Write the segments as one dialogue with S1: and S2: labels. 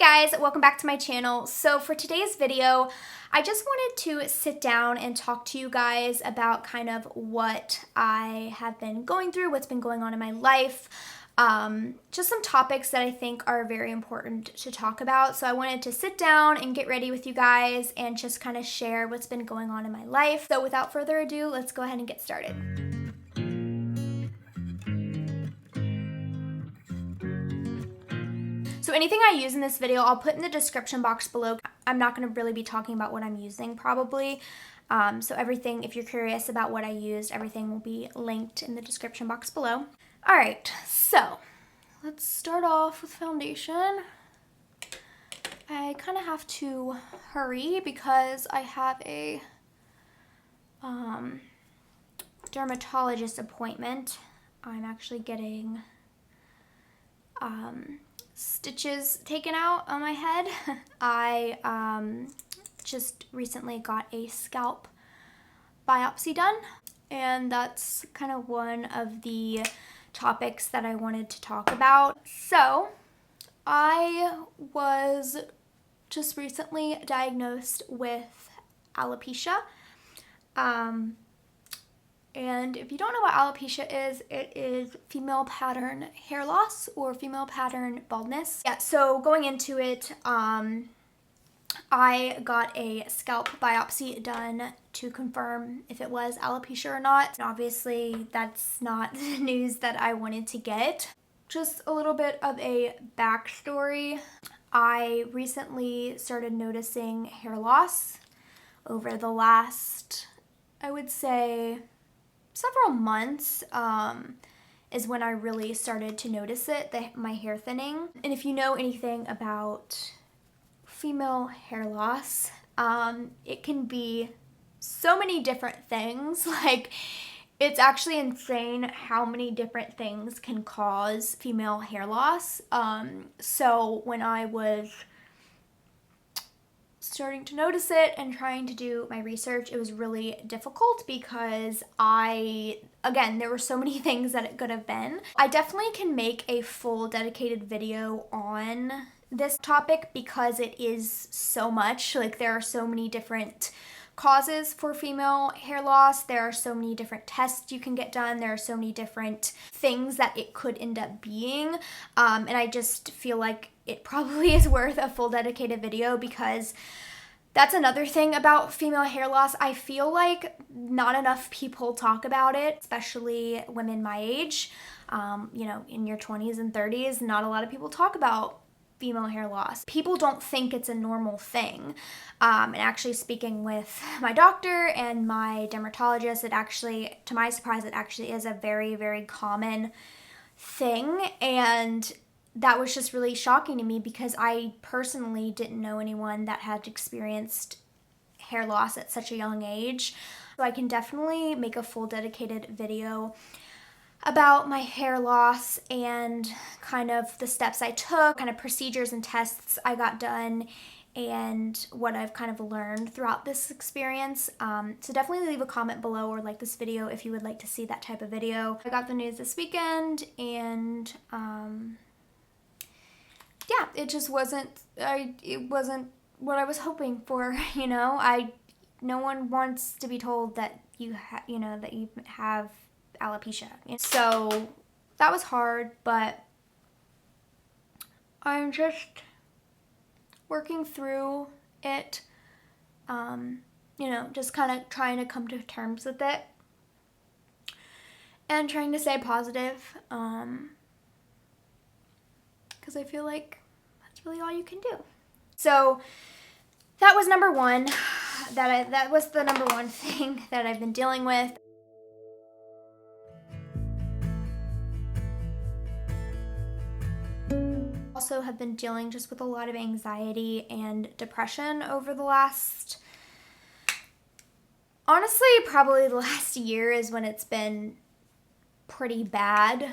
S1: guys, welcome back to my channel. So for today's video, I just wanted to sit down and talk to you guys about kind of what I have been going through, what's been going on in my life, just some topics that I think are very important to talk about. So I wanted to sit down and get ready with you guys and just kind of share what's been going on in my life. So without further ado, let's go ahead and get started. So anything I use in this video, I'll put in the description box below. I'm not going to really be talking about what I'm using probably. So everything, if you're curious about what I used, everything will be linked in the description box below. Alright, so let's start off with foundation. I kind of have to hurry because I have a dermatologist appointment. I'm actually getting stitches taken out on my head. I just recently got a scalp biopsy done, and that's kind of one of the topics that I wanted to talk about. So I was just recently diagnosed with alopecia. And if you don't know what alopecia is, it is female pattern hair loss or female pattern baldness. Yeah, so going into it, I got a scalp biopsy done to confirm if it was alopecia or not. Obviously, that's not the news that I wanted to get. Just a little bit of a backstory. I recently started noticing hair loss over the last, I would say, several months is when I really started to notice it, my hair thinning. And if you know anything about female hair loss, it can be so many different things. Like, it's actually insane how many different things can cause female hair loss. So when I was starting to notice it and trying to do my research, it was really difficult because again, there were so many things that it could have been. I definitely can make a full dedicated video on this topic because it is so much. Like, there are so many different causes for female hair loss. There are so many different tests you can get done. There are so many different things that it could end up being. And I just feel like it probably is worth a full dedicated video because that's another thing about female hair loss. I feel like not enough people talk about it, especially women my age. You know, in your 20s and 30s, not a lot of people talk about female hair loss. People don't think it's a normal thing. And actually, speaking with my doctor and my dermatologist, it actually, to my surprise, it actually is a very, very common thing. And that was just really shocking to me because I personally didn't know anyone that had experienced hair loss at such a young age. So I can definitely make a full dedicated video about my hair loss and kind of the steps I took, kind of procedures and tests I got done, and what I've kind of learned throughout this experience. So definitely leave a comment below or like this video if you would like to see that type of video. I got the news this weekend, and yeah, it just wasn't, it wasn't what I was hoping for, you know. No one wants to be told that you have alopecia. So that was hard, but I'm just working through it, you know, just kind of trying to come to terms with it and trying to stay positive, because I feel like that's really all you can do. So that was number one. That was the number one thing that I've been dealing with. Also have been dealing just with a lot of anxiety and depression over the last, honestly, probably the last year is when it's been pretty bad.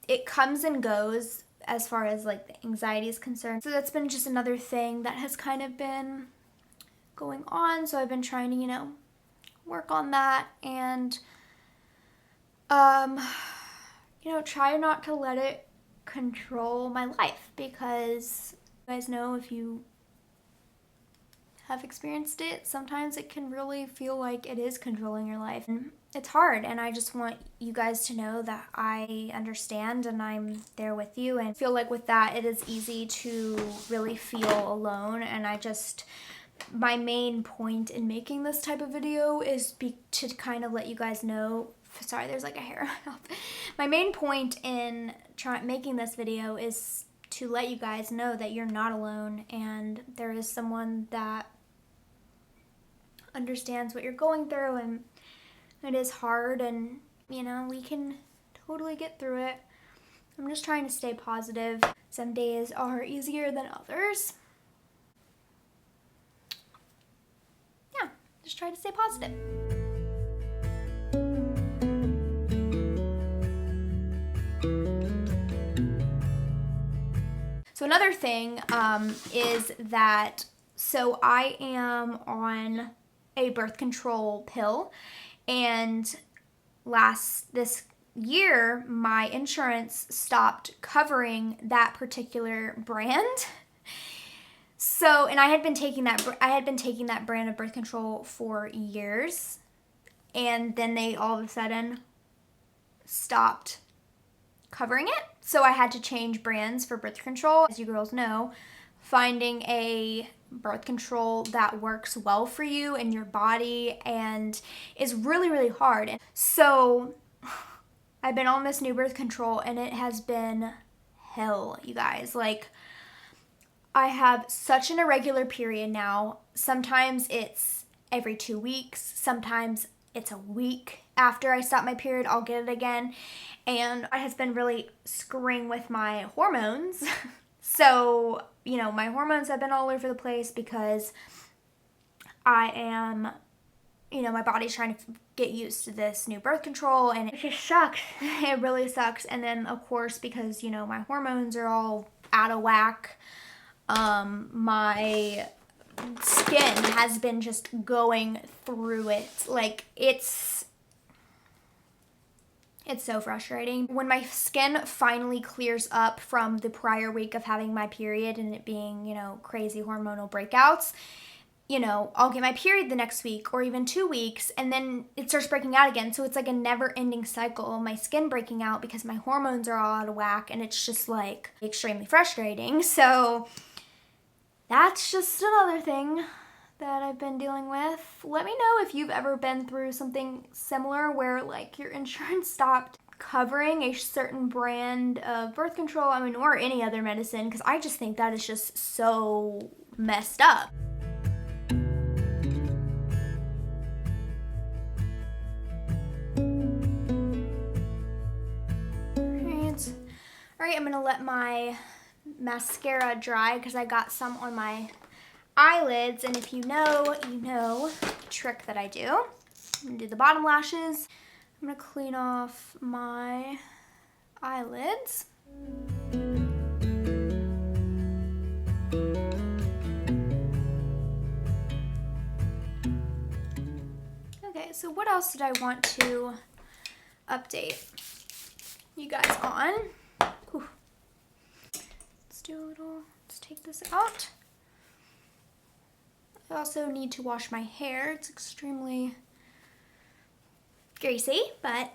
S1: It comes and goes as far as like the anxiety is concerned. So that's been just another thing that has kind of been going on. So I've been trying to, you know, work on that and, you know, try not to let it control my life, because You guys know if you have experienced it, sometimes it can really feel like it is controlling your life. And it's hard, and I just want you guys to know that I understand and I'm there with you. And I feel like with that, it is easy to really feel alone. And my main point in making this type of video is to kind of let you guys know, sorry, there's like a hair in my mouth. My main point in making this video is to let you guys know that you're not alone, and there is someone that understands what you're going through, and it is hard, and you know, we can totally get through it. I'm just trying to stay positive. Some days are easier than others. Yeah, just try to stay positive. So another thing is that, so I am on a birth control pill, and this year my insurance stopped covering that particular brand. So, and I had been taking that brand of birth control for years, and then they all of a sudden stopped covering it. So I had to change brands for birth control. As you girls know, finding a birth control that works well for you and your body and is really, really hard. So I've been on this new birth control, and it has been hell, you guys. Like, I have such an irregular period now. Sometimes it's every 2 weeks. Sometimes it's a week after I stop my period, I'll get it again. And it has been really screwing with my hormones. So, you know, my hormones have been all over the place because I am, you know, my body's trying to get used to this new birth control, and it just sucks. It really sucks. And then, of course, because, you know, my hormones are all out of whack, my skin has been just going through it. Like, it's so frustrating. When my skin finally clears up from the prior week of having my period and it being, you know, crazy hormonal breakouts, you know, I'll get my period the next week or even 2 weeks, and then it starts breaking out again. So it's like a never-ending cycle of my skin breaking out because my hormones are all out of whack, and it's just like extremely frustrating. So that's just another thing that I've been dealing with. Let me know if you've ever been through something similar where like your insurance stopped covering a certain brand of birth control, I mean, or any other medicine, because I just think that is just so messed up. Alright, I'm gonna let my mascara dry because I got some on my eyelids, and if you know, you know the trick that I do. I'm gonna do the bottom lashes. I'm gonna clean off my eyelids. Okay, so what else did I want to update you guys on? Whew. Let's take this out. I also need to wash my hair. It's extremely greasy, but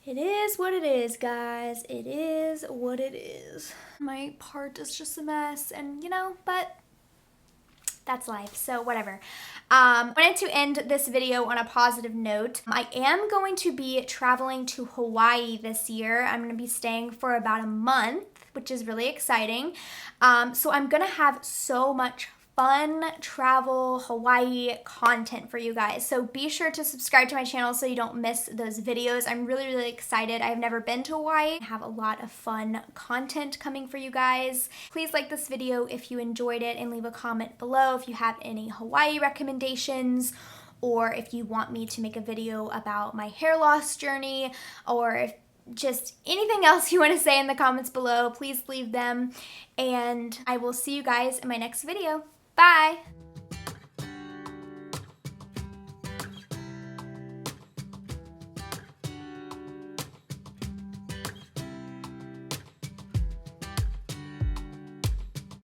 S1: it is what it is, guys. It is what it is. My part is just a mess, and you know, but that's life, so whatever. I wanted to end this video on a positive note. I am going to be traveling to Hawaii this year. I'm going to be staying for about a month, which is really exciting. So I'm going to have so much fun travel Hawaii content for you guys. So be sure to subscribe to my channel so you don't miss those videos. I'm really, really excited. I've never been to Hawaii. I have a lot of fun content coming for you guys. Please like this video if you enjoyed it, and leave a comment below if you have any Hawaii recommendations, or if you want me to make a video about my hair loss journey, or if just anything else you want to say in the comments below, please leave them. And I will see you guys in my next video. Bye!